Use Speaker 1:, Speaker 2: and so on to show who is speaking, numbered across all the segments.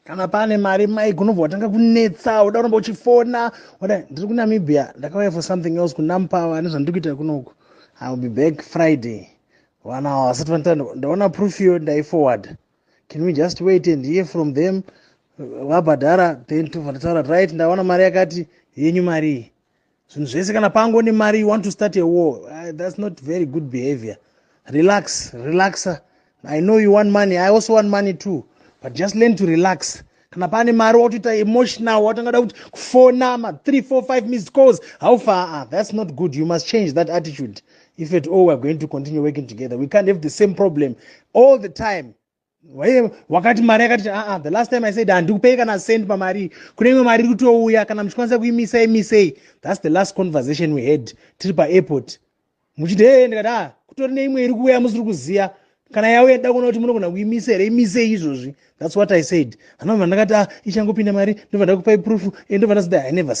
Speaker 1: kana pane mari maigonobva watanga kunetsa uda kuramba uchifona wada ndiri kuNamibia ndakauya for something else kuNampawa nezvandiri kuita kunoku. I will be back Friday 1 hour asati ndaona proof yo ndaiforward. Can we just wait and hear from them wabhadhara then tobva taura right ndaona mari yakati yenyu mari zvinhu zvese kana pangoni mari you want to start a war. That's not very good behavior. Relaxa. I know you want money, I also want money too, but just learn to relax. Kana pane mari watoita emotional watangada kuti kufona 3 4 5 missed calls how far. That's not good. You must change that attitude if at all we're going to continue working together. We can't have the same problem all the time. Wakati mari yakati the last time I said handikupei kana send pamari kunenge mari kutouya kana muchikwanisa kuimisei. That's the last conversation we had tiri paairport. Muchiti ndikati kutori neimwe iri kuuya musiri kuziya kana yauya da kuona kuti munogona kuimisa here imisei izvozvi. That's what I said. Anobva ndakati ichangopinda mari ndobva ndakupai proof ndobva ndazida. I never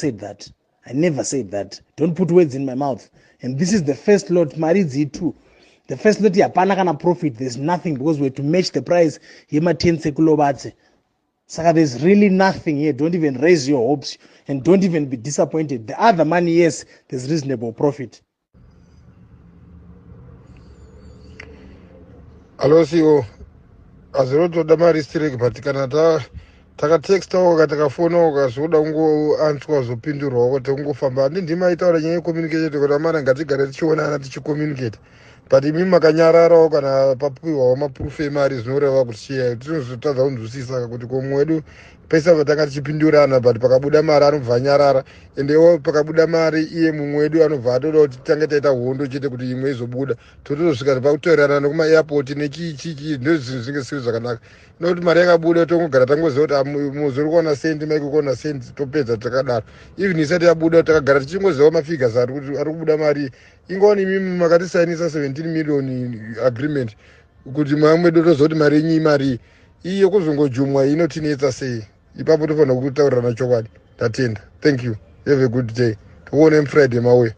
Speaker 1: said that. Don't put words in my mouth. And this is the first lot mari dzitu. The first lot hapana kana profit. There's nothing because we have to match the price yema 10 sekulobatse. Saka there's really nothing here. Don't even raise your hopes and don't even be disappointed. The other money, yes, there's reasonable profit.
Speaker 2: Hello, CEO. Aziroto damari strike patikana takatexta takafona ukazoda answer zopindurwa kuti ungofamba ndima itaura nyaya communicate kuti amana ngatigare tichionana tichicommunicate. But imi makanyararawo kana papiwa maproof emari zvinoreva kuti chiya tinozotadza kunzwisisa kuti komwedu pesa vatanga tichipindurana but pakabuda mari anobva nyarara endewo pakabuda mari iye mumwe wedu anobva atoda kuti titange taita hondo chete kuti imwe izobuda totozosvika pakutaurana nekuma airport nechichi ndozvinhu zvinge zvisiri zvakanaka nokuti mari yakabuda tongogara tangoziva kuti muzi uri kuona sendi maiki kuona sendi topedza takadaro even isati yabuda takagara tichingoziva mafigures ari kubuda mari ingoni imimi makatisainisa 17 million agreement kuti mamwe tozoti mari yenyu mari iyo kuzongojumwa inotinetsa sei ipapo tofanira kutaurirana chokwadi. Tatenda. Thank you. Have a good day. Tuone Friday mawe.